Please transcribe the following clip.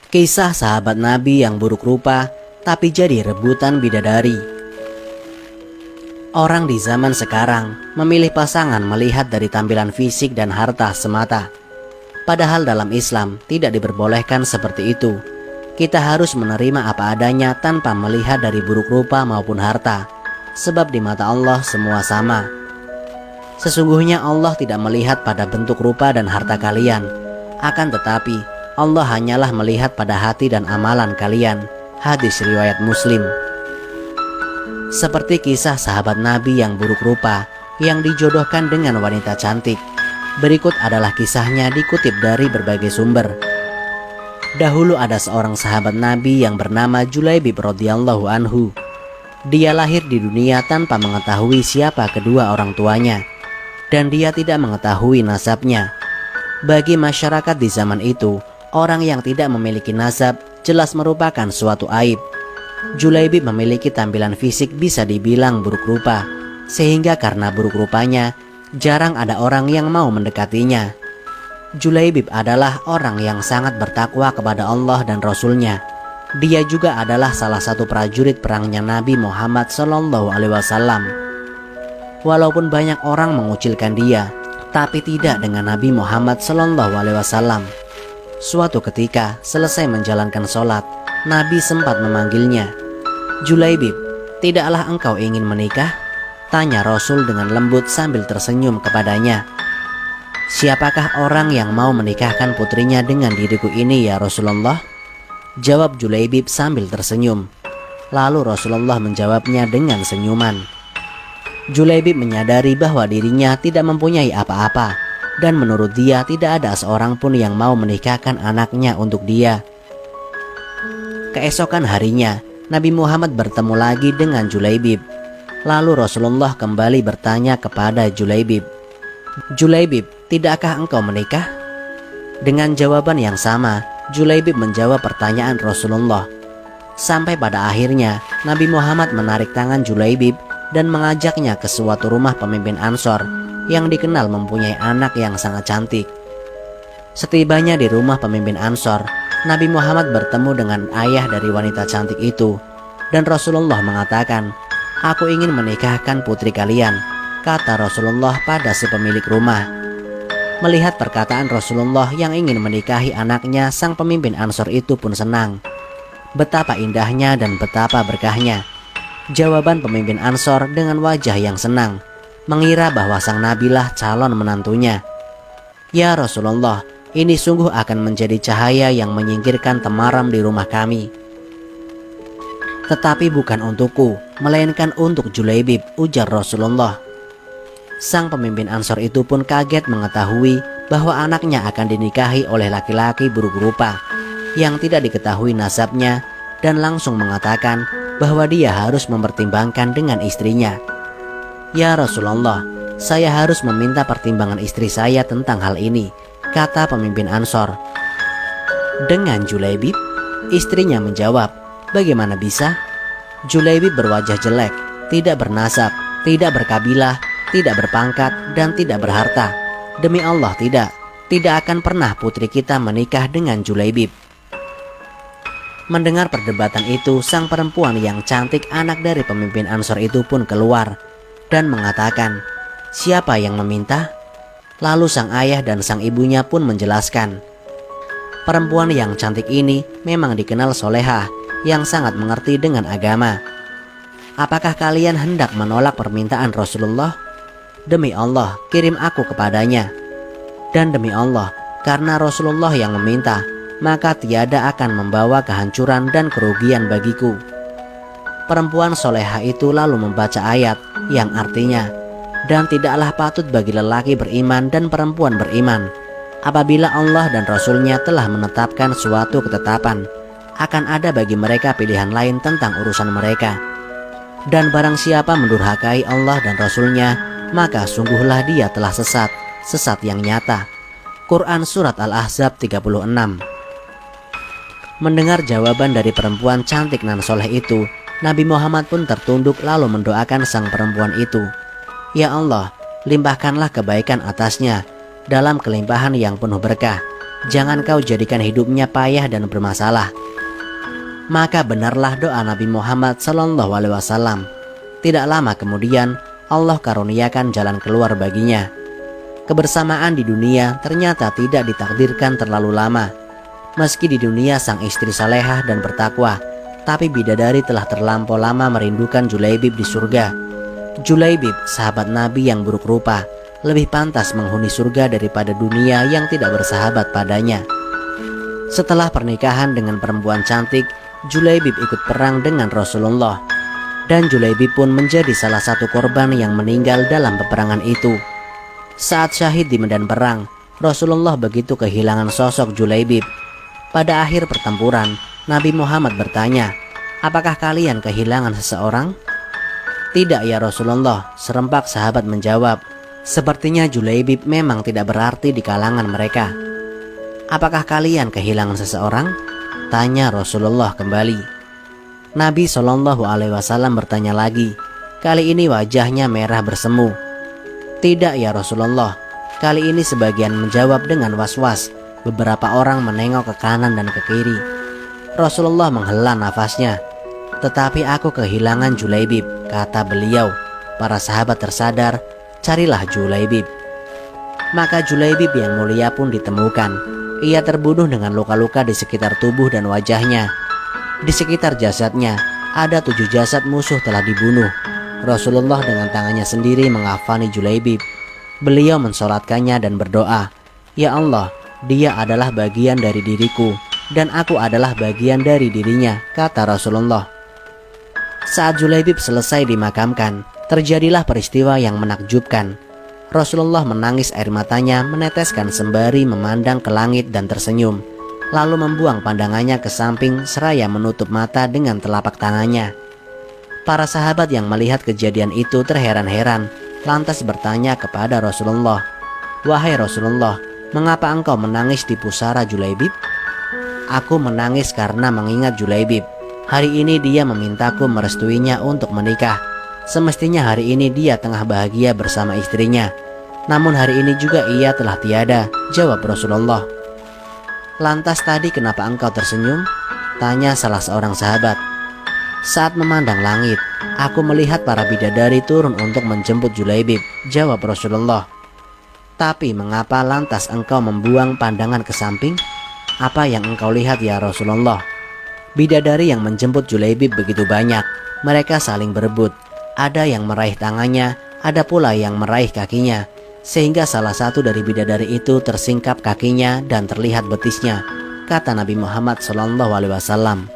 Kisah sahabat Nabi yang buruk rupa tapi jadi rebutan bidadari. Orang di zaman sekarang memilih pasangan melihat dari tampilan fisik dan harta semata. Padahal dalam Islam tidak diperbolehkan seperti itu. Kita harus menerima apa adanya tanpa melihat dari buruk rupa maupun harta. Sebab di mata Allah semua sama. Sesungguhnya Allah tidak melihat pada bentuk rupa dan harta kalian. Akan tetapi Allah hanyalah melihat pada hati dan amalan kalian. Hadis riwayat Muslim. Seperti kisah sahabat Nabi yang buruk rupa yang dijodohkan dengan wanita cantik. Berikut adalah kisahnya dikutip dari berbagai sumber. Dahulu ada seorang sahabat Nabi yang bernama Julaibib radhiyallahu anhu. Dia lahir di dunia tanpa mengetahui siapa kedua orang tuanya, dan dia tidak mengetahui nasabnya. Bagi masyarakat di zaman itu, orang yang tidak memiliki nasab jelas merupakan suatu aib. Julaibib memiliki tampilan fisik bisa dibilang buruk rupa, sehingga karena buruk rupanya jarang ada orang yang mau mendekatinya. Julaibib adalah orang yang sangat bertakwa kepada Allah dan Rasul-Nya. Dia juga adalah salah satu prajurit perangnya Nabi Muhammad SAW. Walaupun banyak orang mengucilkan dia, tapi tidak dengan Nabi Muhammad SAW. Suatu ketika selesai menjalankan sholat, Nabi sempat memanggilnya. "Julaibib, tidaklah engkau ingin menikah?" tanya Rasul dengan lembut sambil tersenyum kepadanya. "Siapakah orang yang mau menikahkan putrinya dengan diriku ini ya Rasulullah?" jawab Julaibib sambil tersenyum. Lalu Rasulullah menjawabnya dengan senyuman. Julaibib menyadari bahwa dirinya tidak mempunyai apa-apa, dan menurut dia tidak ada seorang pun yang mau menikahkan anaknya untuk dia. Keesokan harinya, Nabi Muhammad bertemu lagi dengan Julaibib. Lalu Rasulullah kembali bertanya kepada Julaibib, "Julaibib, tidakkah engkau menikah?" Dengan jawaban yang sama, Julaibib menjawab pertanyaan Rasulullah. Sampai pada akhirnya, Nabi Muhammad menarik tangan Julaibib dan mengajaknya ke suatu rumah pemimpin Ansor yang dikenal mempunyai anak yang sangat cantik. Setibanya di rumah pemimpin Ansor, Nabi Muhammad bertemu dengan ayah dari wanita cantik itu, dan Rasulullah mengatakan, "Aku ingin menikahkan putri kalian," kata Rasulullah pada si pemilik rumah. Melihat perkataan Rasulullah yang ingin menikahi anaknya, sang pemimpin Ansor itu pun senang. Betapa indahnya dan betapa berkahnya. Jawaban pemimpin Ansor dengan wajah yang senang, mengira bahwa sang nabilah calon menantunya. "Ya Rasulullah, ini sungguh akan menjadi cahaya yang menyingkirkan temaram di rumah kami." "Tetapi bukan untukku, melainkan untuk Julaibib," ujar Rasulullah. Sang pemimpin Ansor itu pun kaget mengetahui bahwa anaknya akan dinikahi oleh laki-laki buruk rupa yang tidak diketahui nasabnya, dan langsung mengatakan bahwa dia harus mempertimbangkan dengan istrinya. "Ya Rasulullah, saya harus meminta pertimbangan istri saya tentang hal ini," kata pemimpin Ansor. Dengan Julaibib, istrinya menjawab, "Bagaimana bisa?" Julaibib berwajah jelek, tidak bernasab, tidak berkabilah, tidak berpangkat, dan tidak berharta. Demi Allah tidak akan pernah putri kita menikah dengan Julaibib. Mendengar perdebatan itu, sang perempuan yang cantik anak dari pemimpin Ansor itu pun keluar dan mengatakan, "Siapa yang meminta?" Lalu sang ayah dan sang ibunya pun menjelaskan. Perempuan yang cantik ini memang dikenal solehah, yang sangat mengerti dengan agama. "Apakah kalian hendak menolak permintaan Rasulullah? Demi Allah, kirim aku kepadanya. Dan demi Allah, karena Rasulullah yang meminta, maka tiada akan membawa kehancuran dan kerugian bagiku." Perempuan soleha itu lalu membaca ayat yang artinya, "Dan tidaklah patut bagi lelaki beriman dan perempuan beriman, apabila Allah dan Rasul-Nya telah menetapkan suatu ketetapan, akan ada bagi mereka pilihan lain tentang urusan mereka. Dan barang siapa mendurhakai Allah dan Rasul-Nya, maka sungguhlah dia telah sesat yang nyata." Quran Surat Al-Ahzab 36. Mendengar jawaban dari perempuan cantik nan soleh itu, Nabi Muhammad pun tertunduk lalu mendoakan sang perempuan itu. "Ya Allah, limpahkanlah kebaikan atasnya dalam kelimpahan yang penuh berkah, jangan kau jadikan hidupnya payah dan bermasalah. Maka benarlah doa Nabi Muhammad SAW. Tidak lama kemudian Allah karuniakan jalan keluar baginya. Kebersamaan di dunia ternyata tidak ditakdirkan terlalu lama. Meski di dunia sang istri salehah dan bertakwa, tapi bidadari telah terlampau lama merindukan Julaibib di surga. Julaibib, sahabat Nabi yang buruk rupa, lebih pantas menghuni surga daripada dunia yang tidak bersahabat padanya. Setelah pernikahan dengan perempuan cantik, Julaibib ikut perang dengan Rasulullah. Dan Julaibib pun menjadi salah satu korban yang meninggal dalam peperangan itu. Saat syahid di medan perang, Rasulullah begitu kehilangan sosok Julaibib. Pada akhir pertempuran, Nabi Muhammad bertanya, "Apakah kalian kehilangan seseorang?" "Tidak ya Rasulullah," serempak sahabat menjawab. "Sepertinya Julaibib memang tidak berarti di kalangan mereka." "Apakah kalian kehilangan seseorang?" tanya Rasulullah kembali. Nabi SAW bertanya lagi. Kali ini wajahnya merah bersemu. "Tidak ya Rasulullah." Kali ini sebagian menjawab dengan was-was. Beberapa orang menengok ke kanan dan ke kiri. Rasulullah menghela nafasnya. "Tetapi aku kehilangan Julaibib," kata beliau. Para sahabat tersadar, carilah Julaibib. Maka Julaibib yang mulia pun ditemukan. Ia terbunuh dengan luka-luka di sekitar tubuh dan wajahnya. Di sekitar jasadnya ada 7 jasad musuh telah dibunuh. Rasulullah dengan tangannya sendiri mengafani Julaibib. Beliau mensolatkannya dan berdoa, "Ya Allah, dia adalah bagian dari diriku dan aku adalah bagian dari dirinya," kata Rasulullah. Saat Julaibib selesai dimakamkan, terjadilah peristiwa yang menakjubkan. Rasulullah menangis, air matanya meneteskan sembari memandang ke langit dan tersenyum. Lalu membuang pandangannya ke samping seraya menutup mata dengan telapak tangannya. Para sahabat yang melihat kejadian itu terheran-heran, lantas bertanya kepada Rasulullah, "Wahai Rasulullah, mengapa engkau menangis di pusara Julaibib?" "Aku menangis karena mengingat Julaibib. Hari ini dia memintaku merestuinya untuk menikah. Semestinya hari ini dia tengah bahagia bersama istrinya. Namun hari ini juga ia telah tiada," jawab Rasulullah. "Lantas tadi kenapa engkau tersenyum?" tanya salah seorang sahabat. "Saat memandang langit, aku melihat para bidadari turun untuk menjemput Julaibib," jawab Rasulullah. "Tapi mengapa lantas engkau membuang pandangan ke samping? Apa yang engkau lihat ya Rasulullah?" Bidadari yang menjemput Julaibib begitu banyak. Mereka saling berebut. Ada yang meraih tangannya, ada pula yang meraih kakinya. Sehingga salah satu dari bidadari itu tersingkap kakinya dan terlihat betisnya, kata Nabi Muhammad SAW.